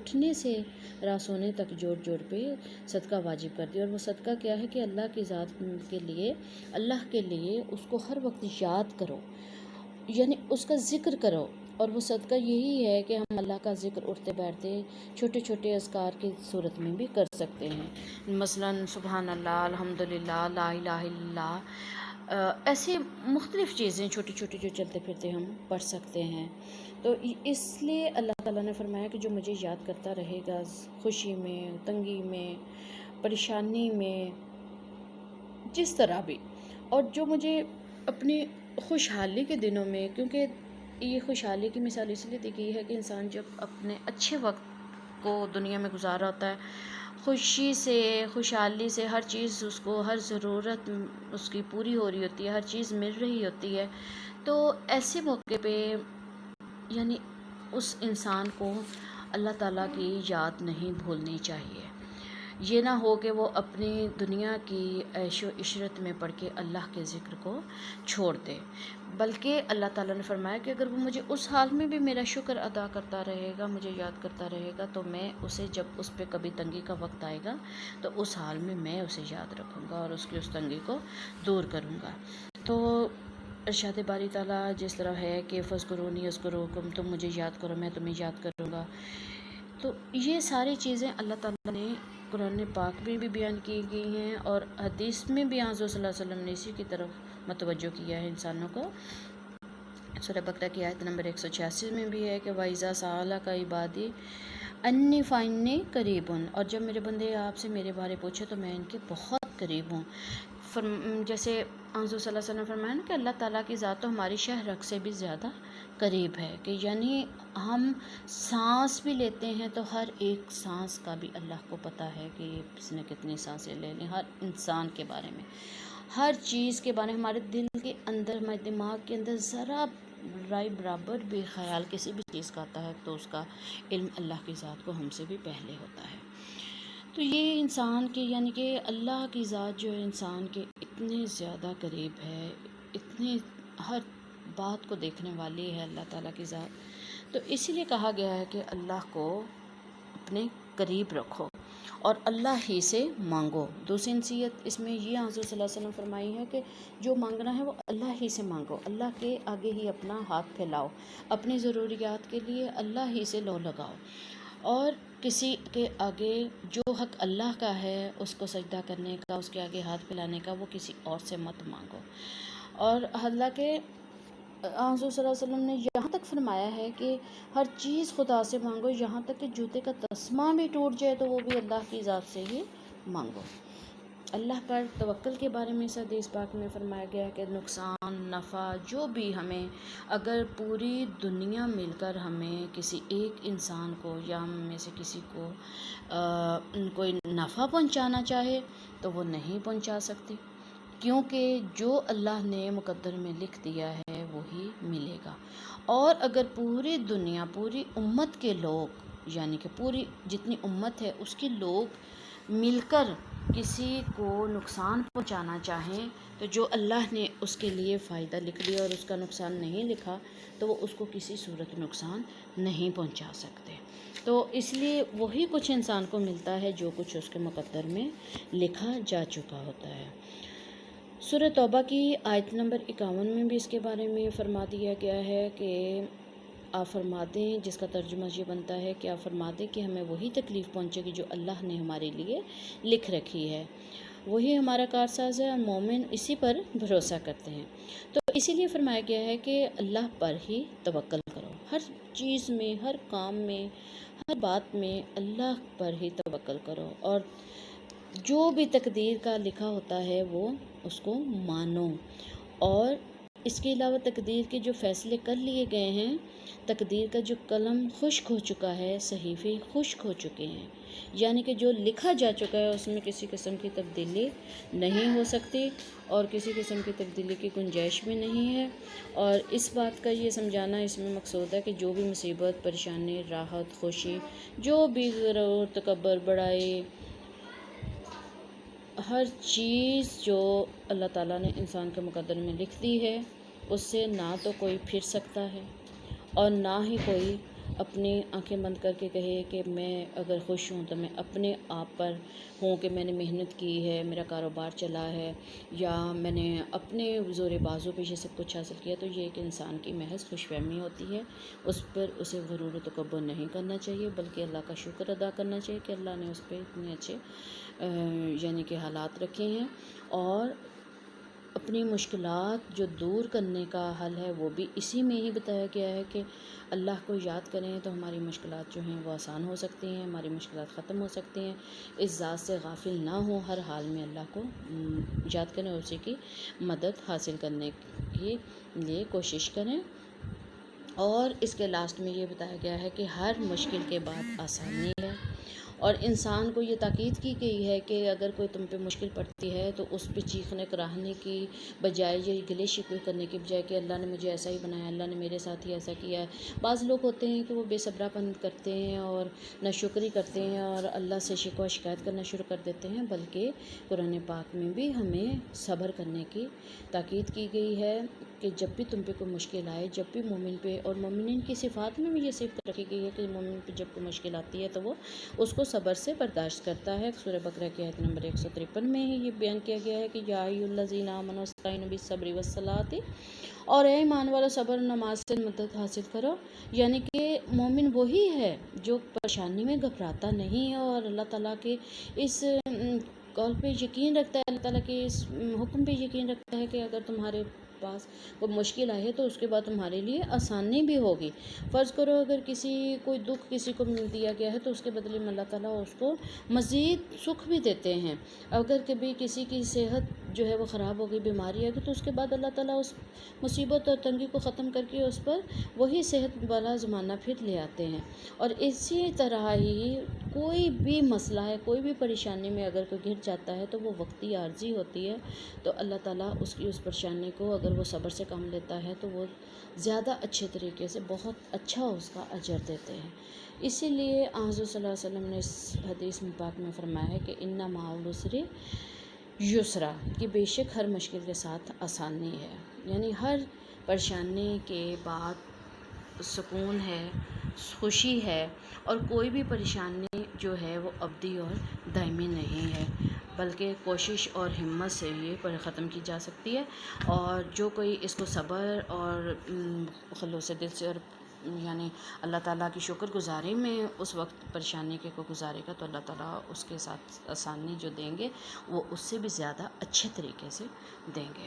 اٹھنے سے رات سونے تک جوڑ جوڑ پہ صدقہ واجب کر دیا۔ اور وہ صدقہ کیا ہے کہ اللہ کی ذات کے لیے، اللہ کے لیے اس کو ہر وقت یاد کرو، یعنی اس کا ذکر کرو۔ اور وہ صدقہ یہی ہے کہ ہم اللہ کا ذکر اٹھتے بیٹھتے چھوٹے چھوٹے اذکار کی صورت میں بھی کر سکتے ہیں، مثلا سبحان اللہ، الحمدللہ، لا الہ الا اللہ، ایسے مختلف چیزیں چھوٹی چھوٹی جو چلتے پھرتے ہم پڑھ سکتے ہیں۔ تو اس لیے اللہ تعالیٰ نے فرمایا کہ جو مجھے یاد کرتا رہے گا خوشی میں، تنگی میں، پریشانی میں، جس طرح بھی، اور جو مجھے اپنی خوشحالی کے دنوں میں، کیونکہ یہ خوشحالی کی مثال اس لیے دی گئی ہے کہ انسان جب اپنے اچھے وقت کو دنیا میں گزارا ہوتا ہے، خوشی سے، خوشحالی سے، ہر چیز اس کو، ہر ضرورت اس کی پوری ہو رہی ہوتی ہے، ہر چیز مل رہی ہوتی ہے، تو ایسے موقع پہ یعنی اس انسان کو اللہ تعالیٰ کی یاد نہیں بھولنی چاہیے۔ یہ نہ ہو کہ وہ اپنی دنیا کی عیش و عشرت میں پڑھ کے اللہ کے ذکر کو چھوڑ دے، بلکہ اللہ تعالیٰ نے فرمایا کہ اگر وہ مجھے اس حال میں بھی میرا شکر ادا کرتا رہے گا، مجھے یاد کرتا رہے گا، تو میں اسے جب اس پہ کبھی تنگی کا وقت آئے گا تو اس حال میں میں اسے یاد رکھوں گا اور اس کی اس تنگی کو دور کروں گا۔ تو ارشاد باری تعالیٰ جس طرح ہے کہ فاذکرونی اذکرکم، تم مجھے یاد کرو میں تمہیں یاد کروں گا، تو یہ ساری چیزیں اللہ تعالیٰ نے قرآن پاک میں بھی بیان کی گئی ہیں، اور حدیث میں بھی حضور صلی اللہ علیہ وسلم نے اسی کی طرف متوجہ کیا ہے انسانوں کو۔ سورہ بقرہ کی آیت نمبر 186 میں بھی ہے کہ وَإِذَا سَأَلَكَ عِبَادِي أَنِّي فَإِنِّي قَرِيبٌ، اور جب میرے بندے آپ سے میرے بارے پوچھے تو میں ان کے بہت قریب ہوں۔ جیسے حضور صلی اللہ علیہ وسلم نے فرمایا نا کہ اللہ تعالیٰ کی ذات تو ہماری شہ رگ سے بھی زیادہ قریب ہے، کہ یعنی ہم سانس بھی لیتے ہیں تو ہر ایک سانس کا بھی اللہ کو پتہ ہے کہ اس نے کتنی سانسیں لے لیں، ہر انسان کے بارے میں، ہر چیز کے بارے میں، ہمارے دل کے اندر، ہمارے دماغ کے اندر ذرا رائے برابر بھی خیال کسی بھی چیز کا آتا ہے تو اس کا علم اللہ کی ذات کو ہم سے بھی پہلے ہوتا ہے۔ تو یہ انسان کے یعنی کہ اللہ کی ذات جو ہے انسان کے اتنے زیادہ قریب ہے، اتنے ہر بات کو دیکھنے والی ہے اللہ تعالیٰ کی ذات، تو اسی لیے کہا گیا ہے کہ اللہ کو اپنے قریب رکھو اور اللہ ہی سے مانگو۔ دوسری نصیحت اس میں یہ حضور صلی اللہ علیہ وسلم فرمائی ہے کہ جو مانگنا ہے وہ اللہ ہی سے مانگو، اللہ کے آگے ہی اپنا ہاتھ پھیلاؤ، اپنی ضروریات کے لیے اللہ ہی سے لو لگاؤ، اور کسی کے آگے جو حق اللہ کا ہے اس کو سجدہ کرنے کا، اس کے آگے ہاتھ پھیلانے کا، وہ کسی اور سے مت مانگو۔ اور اللہ کے حضور صلی اللہ علیہ وسلم نے یہاں تک فرمایا ہے کہ ہر چیز خدا سے مانگو، یہاں تک کہ جوتے کا تسمہ بھی ٹوٹ جائے تو وہ بھی اللہ کی ذات سے ہی مانگو۔ اللہ پر توکل کے بارے میں اس حدیث پاک میں فرمایا گیا ہے کہ نقصان، نفع، جو بھی ہمیں، اگر پوری دنیا مل کر ہمیں کسی ایک انسان کو یا ہم میں سے کسی کو کوئی نفع پہنچانا چاہے تو وہ نہیں پہنچا سکتی، کیونکہ جو اللہ نے مقدر میں لکھ دیا ہے وہی ملے گا۔ اور اگر پوری دنیا، پوری امت کے لوگ، یعنی کہ پوری جتنی امت ہے اس کے لوگ مل کر کسی کو نقصان پہنچانا چاہیں تو جو اللہ نے اس کے لیے فائدہ لکھ دیا اور اس کا نقصان نہیں لکھا تو وہ اس کو کسی صورت نقصان نہیں پہنچا سکتے۔ تو اس لیے وہی کچھ انسان کو ملتا ہے جو کچھ اس کے مقدر میں لکھا جا چکا ہوتا ہے۔ سورہ توبہ کی آیت نمبر 51 میں بھی اس کے بارے میں فرما دیا گیا ہے کہ آپ فرما دیں، جس کا ترجمہ یہ بنتا ہے کہ آپ فرما دیں کہ ہمیں وہی تکلیف پہنچے گی جو اللہ نے ہمارے لیے لکھ رکھی ہے، وہی ہمارا کارساز ہے اور مومن اسی پر بھروسہ کرتے ہیں۔ تو اسی لیے فرمایا گیا ہے کہ اللہ پر ہی توکل کرو، ہر چیز میں، ہر کام میں، ہر بات میں اللہ پر ہی توکل کرو، اور جو بھی تقدیر کا لکھا ہوتا ہے وہ اس کو مانو۔ اور اس کے علاوہ تقدیر کے جو فیصلے کر لیے گئے ہیں، تقدیر کا جو قلم خشک ہو چکا ہے، صحیفے خشک ہو چکے ہیں، یعنی کہ جو لکھا جا چکا ہے اس میں کسی قسم کی تبدیلی نہیں ہو سکتی اور کسی قسم کی تبدیلی کی گنجائش بھی نہیں ہے۔ اور اس بات کا یہ سمجھانا اس میں مقصود ہے کہ جو بھی مصیبت، پریشانی، راحت، خوشی، جو بھی ضرورت، تکبر، بڑائی، ہر چیز جو اللہ تعالیٰ نے انسان کے مقدر میں لکھ دی ہے اس سے نہ تو کوئی پھر سکتا ہے اور نہ ہی کوئی اپنی آنکھیں بند کر کے کہے کہ میں اگر خوش ہوں تو میں اپنے آپ پر ہوں کہ میں نے محنت کی ہے، میرا کاروبار چلا ہے، یا میں نے اپنے زور بازو پہ یہ سب کچھ حاصل کیا، تو یہ ایک انسان کی محض خوش فہمی ہوتی ہے۔ اس پر اسے غرور و تکبر نہیں کرنا چاہیے، بلکہ اللہ کا شکر ادا کرنا چاہیے کہ اللہ نے اس پہ اتنے اچھے یعنی کہ حالات رکھے ہیں، اور اپنی مشکلات جو دور کرنے کا حل ہے وہ بھی اسی میں ہی بتایا گیا ہے کہ اللہ کو یاد کریں تو ہماری مشکلات جو ہیں وہ آسان ہو سکتی ہیں، ہماری مشکلات ختم ہو سکتی ہیں۔ اس ذات سے غافل نہ ہوں، ہر حال میں اللہ کو یاد کریں، اسی کی مدد حاصل کرنے کے لیے کوشش کریں۔ اور اس کے لاسٹ میں یہ بتایا گیا ہے کہ ہر مشکل کے بعد آسانی ہے، اور انسان کو یہ تاکید کی گئی ہے کہ اگر کوئی تم پہ مشکل پڑتی ہے تو اس پہ چیخنے کراہنے کی بجائے، یہ گلے شکوے کرنے کی بجائے کہ اللہ نے مجھے ایسا ہی بنایا، اللہ نے میرے ساتھ ہی ایسا کیا ہے۔ بعض لوگ ہوتے ہیں کہ وہ بے صبرا پن کرتے ہیں اور ناشکری کرتے ہیں اور اللہ سے شکوہ شکایت کرنا شروع کر دیتے ہیں، بلکہ قرآن پاک میں بھی ہمیں صبر کرنے کی تاکید کی گئی ہے کہ جب بھی تم پہ کوئی مشکل آئے، جب بھی مومن پہ، اور مومنین کی صفات میں بھی یہ صفت رکھی گئی ہے کہ مومن پہ جب کوئی مشکل آتی ہے تو وہ اس کو صبر سے برداشت کرتا ہے۔ سورہ بقرہ کی آیت نمبر 153 میں ہی یہ بیان کیا گیا ہے کہ یا ایھا الذین آمنوا استعینوا بالصبر والصلاۃ، اور اے ایمان والو صبر و نماز سے مدد حاصل کرو۔ یعنی کہ مومن وہی ہے جو پریشانی میں گھبراتا نہیں ہے اور اللہ تعالیٰ کے اس قول پہ یقین رکھتا ہے، اللہ تعالیٰ کے اس حکم پہ یقین رکھتا ہے کہ اگر تمہارے پاس کوئی مشکل آئے تو اس کے بعد تمہارے لیے آسانی بھی ہوگی۔ فرض کرو اگر کوئی دکھ کسی کو دیا گیا ہے تو اس کے بدلے میں اللہ تعالیٰ اس کو مزید سکھ بھی دیتے ہیں۔ اگر کبھی کسی کی صحت جو ہے وہ خراب ہو گئی، بیماری آ گئی، تو اس کے بعد اللہ تعالیٰ اس مصیبت اور تنگی کو ختم کر کے اس پر وہی صحت والا زمانہ پھر لے آتے ہیں۔ اور اسی طرح ہی کوئی بھی مسئلہ ہے، کوئی بھی پریشانی میں اگر کوئی گر جاتا ہے تو وہ وقتی عارضی ہوتی ہے، تو اللہ تعالیٰ اس کی اس پریشانی کو اگر وہ صبر سے کام لیتا ہے تو وہ زیادہ اچھے طریقے سے بہت اچھا اس کا اجر دیتے ہیں۔ اسی لیے حضور صلی اللہ علیہ وسلم نے اس حدیث پاک میں فرمایا ہے کہ ان مع العسر یسرا، کہ بے شک ہر مشکل کے ساتھ آسانی ہے، یعنی ہر پریشانی کے بعد سکون ہے، خوشی ہے، اور کوئی بھی پریشانی جو ہے وہ ابدی اور دائمی نہیں ہے، بلکہ کوشش اور ہمت سے یہ ختم کی جا سکتی ہے۔ اور جو کوئی اس کو صبر اور خلوص دل سے اور یعنی اللہ تعالیٰ کی شکر گزاری میں اس وقت پریشانی کو گزارے گا تو اللہ تعالیٰ اس کے ساتھ آسانی جو دیں گے وہ اس سے بھی زیادہ اچھے طریقے سے دیں گے۔